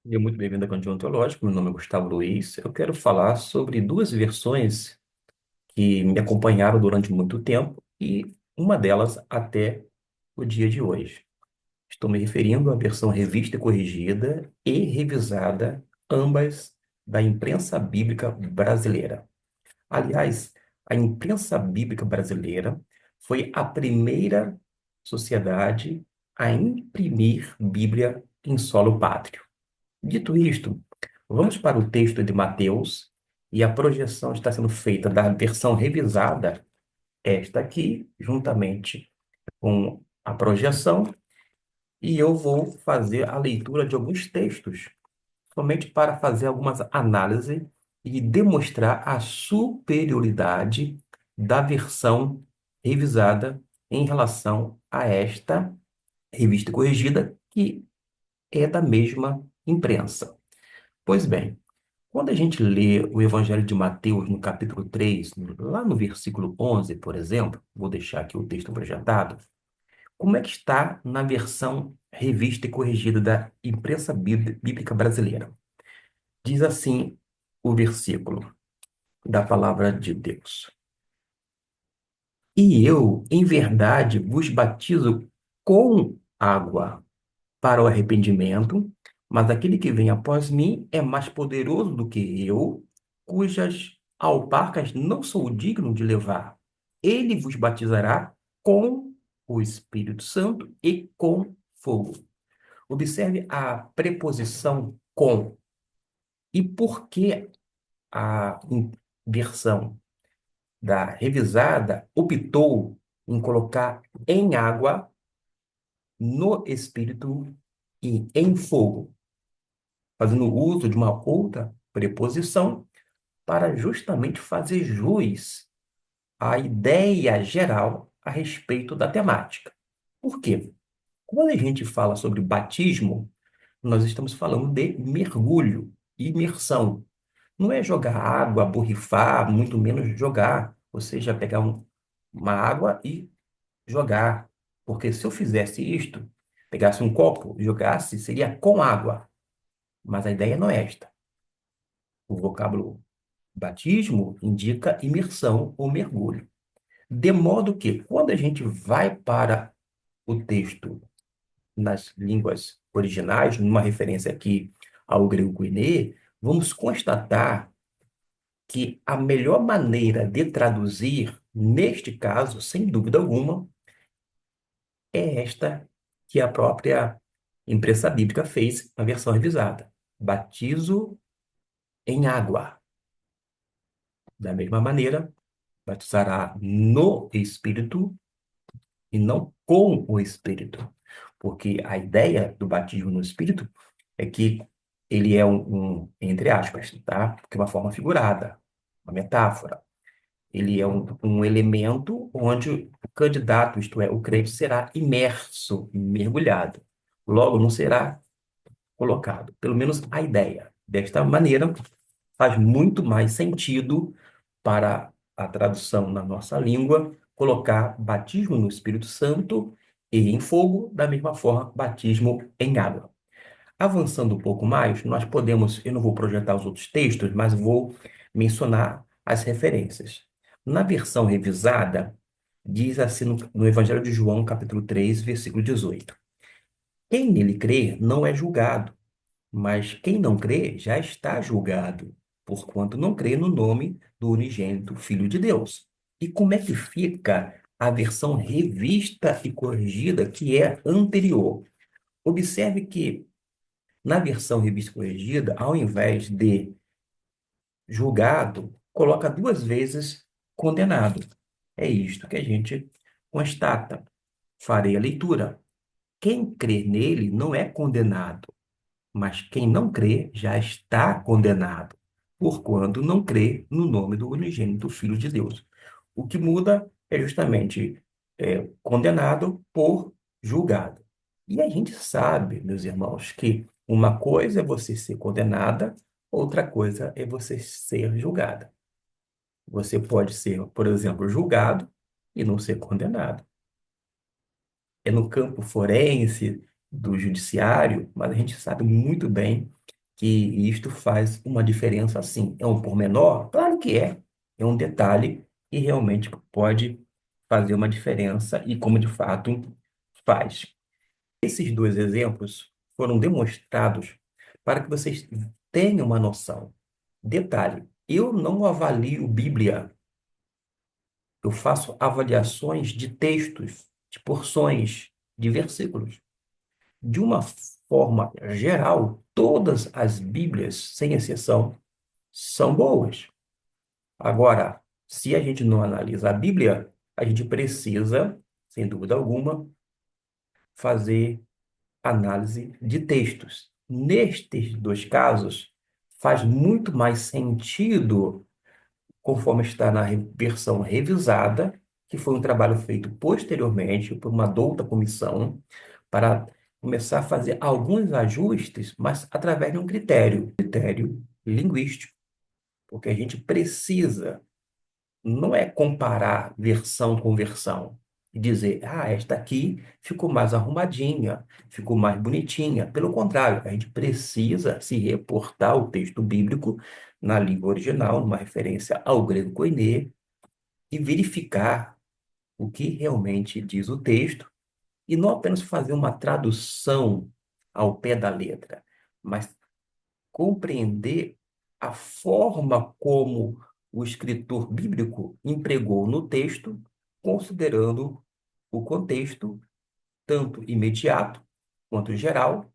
Seja muito bem-vindo à Cantinho Teológico. Meu nome é Gustavo Luiz. Eu quero falar sobre duas versões que me acompanharam durante muito tempo e uma delas até o dia de hoje. Estou me referindo à versão revista e corrigida e revisada, ambas da imprensa bíblica brasileira. Aliás, a imprensa bíblica brasileira foi a primeira sociedade a imprimir Bíblia em solo pátrio. Dito isto, vamos para o texto de Mateus e a projeção está sendo feita da versão revisada, esta aqui, juntamente com a projeção, e eu vou fazer a leitura de alguns textos, somente para fazer algumas análises e demonstrar a superioridade da versão revisada em relação a esta revista corrigida, que é da mesma imprensa. Pois bem, quando a gente lê o Evangelho de Mateus, no capítulo 3, lá no versículo 11, por exemplo, vou deixar aqui o texto projetado, como é que está na versão revista e corrigida da imprensa bíblica brasileira? Diz assim o versículo da palavra de Deus: E eu, em verdade, vos batizo com água para o arrependimento, mas aquele que vem após mim é mais poderoso do que eu, cujas alparcas não sou digno de levar. Ele vos batizará com o Espírito Santo e com fogo. Observe a preposição com. E por que a versão da revisada optou em colocar em água, no Espírito e em fogo, fazendo uso de uma outra preposição para justamente fazer jus à ideia geral a respeito da temática. Por quê? Quando a gente fala sobre batismo, nós estamos falando de mergulho, imersão. Não é jogar água, borrifar, muito menos jogar, ou seja, pegar uma água e jogar. Porque se eu fizesse isto, pegasse um copo, jogasse, seria com água. Mas a ideia não é esta. O vocábulo batismo indica imersão ou mergulho. De modo que, quando a gente vai para o texto nas línguas originais, numa referência aqui ao grego koiné, vamos constatar que a melhor maneira de traduzir, neste caso, sem dúvida alguma, é esta que a própria imprensa bíblica fez na versão revisada. Batizo em água. Da mesma maneira, batizará no Espírito e não com o Espírito. Porque a ideia do batismo no Espírito é que ele é entre aspas, tá? Porque é uma forma figurada, uma metáfora. Ele é um elemento onde o candidato, isto é, o crente, será imerso, mergulhado. Logo, não será colocado. Pelo menos a ideia. Desta maneira, faz muito mais sentido para a tradução na nossa língua colocar batismo no Espírito Santo e em fogo, da mesma forma, batismo em água. Avançando um pouco mais, nós podemos, eu não vou projetar os outros textos, mas vou mencionar as referências. Na versão revisada, diz assim no Evangelho de João, capítulo 3, versículo 18: Quem nele crê não é julgado, mas quem não crê já está julgado, porquanto não crê no nome do unigênito Filho de Deus. E como é que fica a versão revista e corrigida que é anterior? Observe que na versão revista e corrigida, ao invés de julgado, coloca duas vezes condenado. É isto que a gente constata. Farei a leitura. Quem crê nele não é condenado, mas quem não crê já está condenado, porquanto não crê no nome do unigênito Filho de Deus. O que muda é justamente condenado por julgado. E a gente sabe, meus irmãos, que uma coisa é você ser condenada, outra coisa é você ser julgada. Você pode ser, por exemplo, julgado e não ser condenado. É no campo forense do judiciário, mas a gente sabe muito bem que isto faz uma diferença sim. É um pormenor? Claro que é. É um detalhe e realmente pode fazer uma diferença e como de fato faz. Esses dois exemplos foram demonstrados para que vocês tenham uma noção. Detalhe, eu não avalio Bíblia, eu faço avaliações de textos, de porções, de versículos. De uma forma geral, todas as Bíblias, sem exceção, são boas. Agora, se a gente não analisa a Bíblia, a gente precisa, sem dúvida alguma, fazer análise de textos. Nestes dois casos, faz muito mais sentido, conforme está na versão revisada, que foi um trabalho feito posteriormente por uma douta comissão, para começar a fazer alguns ajustes, mas através de um critério linguístico, porque a gente precisa não é comparar versão com versão e dizer, ah, esta aqui ficou mais arrumadinha, ficou mais bonitinha. Pelo contrário, a gente precisa se reportar ao texto bíblico na língua original, numa referência ao grego koiné, e verificar o que realmente diz o texto, e não apenas fazer uma tradução ao pé da letra, mas compreender a forma como o escritor bíblico empregou no texto, considerando o contexto, tanto imediato quanto geral,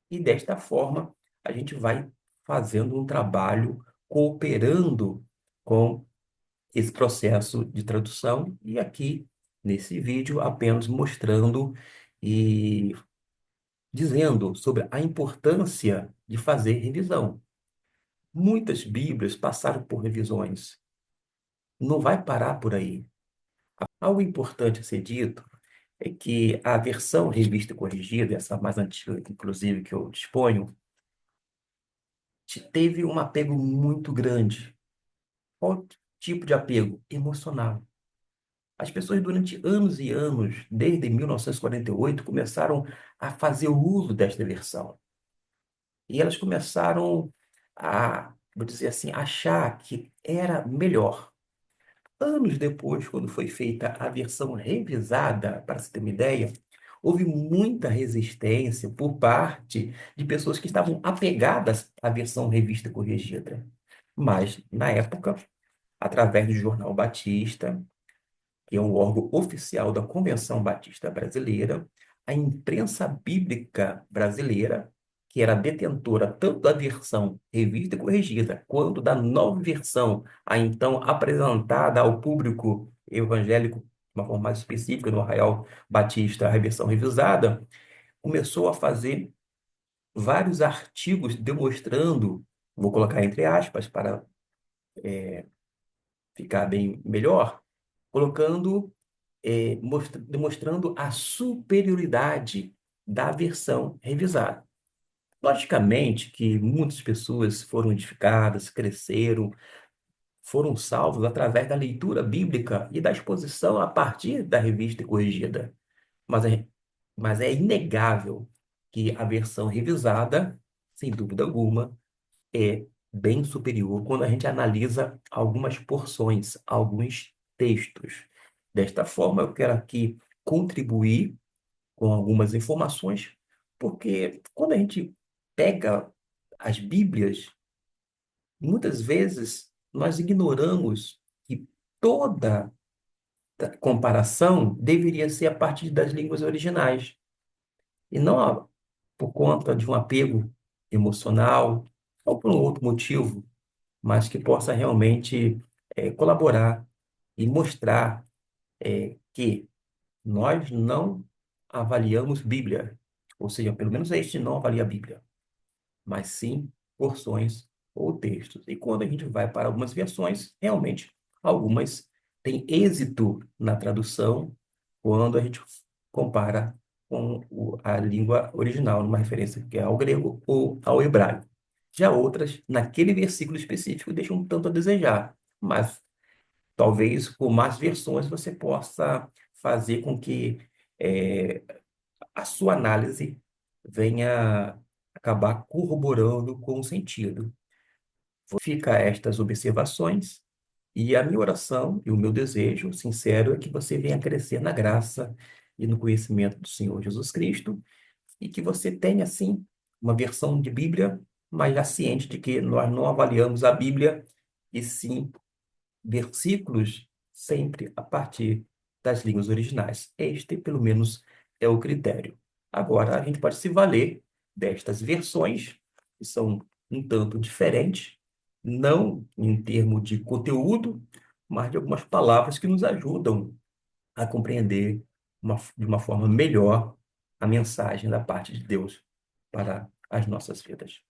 e desta forma a gente vai fazendo um trabalho cooperando com esse processo de tradução, e aqui nesse vídeo apenas mostrando e dizendo sobre a importância de fazer revisão. Muitas Bíblias passaram por revisões. Não vai parar por aí. Algo importante a ser dito é que a versão revista e corrigida, essa mais antiga, inclusive, que eu disponho, teve um apego muito grande. Qual tipo de apego? Emocional. As pessoas, durante anos e anos, desde 1948, começaram a fazer o uso desta versão. E elas começaram a, vou dizer assim, achar que era melhor. Anos depois, quando foi feita a versão revisada, para se ter uma ideia, houve muita resistência por parte de pessoas que estavam apegadas à versão revista e corrigida. Mas, na época, através do Jornal Batista, que é um órgão oficial da Convenção Batista Brasileira, a imprensa bíblica brasileira, que era detentora tanto da versão revista e corrigida, quanto da nova versão, a então apresentada ao público evangélico de uma forma mais específica, no Arraial Batista, a versão revisada, começou a fazer vários artigos demonstrando, vou colocar entre aspas para ficar bem melhor, colocando demonstrando a superioridade da versão revisada. Logicamente que muitas pessoas foram edificadas, cresceram, foram salvos através da leitura bíblica e da exposição a partir da revista corrigida. Mas mas é inegável que a versão revisada, sem dúvida alguma, é bem superior quando a gente analisa algumas porções, alguns textos. Desta forma, eu quero aqui contribuir com algumas informações, porque quando a gente pega as Bíblias, muitas vezes nós ignoramos que toda comparação deveria ser a partir das línguas originais, e não por conta de um apego emocional ou por um outro motivo, mas que possa realmente colaborar e mostrar que nós não avaliamos Bíblia, ou seja, pelo menos este não avalia a Bíblia, mas sim porções ou textos. E quando a gente vai para algumas versões, realmente, algumas têm êxito na tradução quando a gente compara com a língua original, numa referência que é ao grego ou ao hebraico. Já outras, naquele versículo específico, deixam um tanto a desejar, mas talvez com mais versões você possa fazer com que a sua análise venha acabar corroborando com o sentido. Fica estas observações e a minha oração e o meu desejo sincero é que você venha crescer na graça e no conhecimento do Senhor Jesus Cristo e que você tenha, sim, uma versão de Bíblia, mas já ciente de que nós não avaliamos a Bíblia, e sim versículos sempre a partir das línguas originais. Este, pelo menos, é o critério. Agora, a gente pode se valer destas versões, que são um tanto diferentes, não em termos de conteúdo, mas de algumas palavras que nos ajudam a compreender de uma forma melhor a mensagem da parte de Deus para as nossas vidas.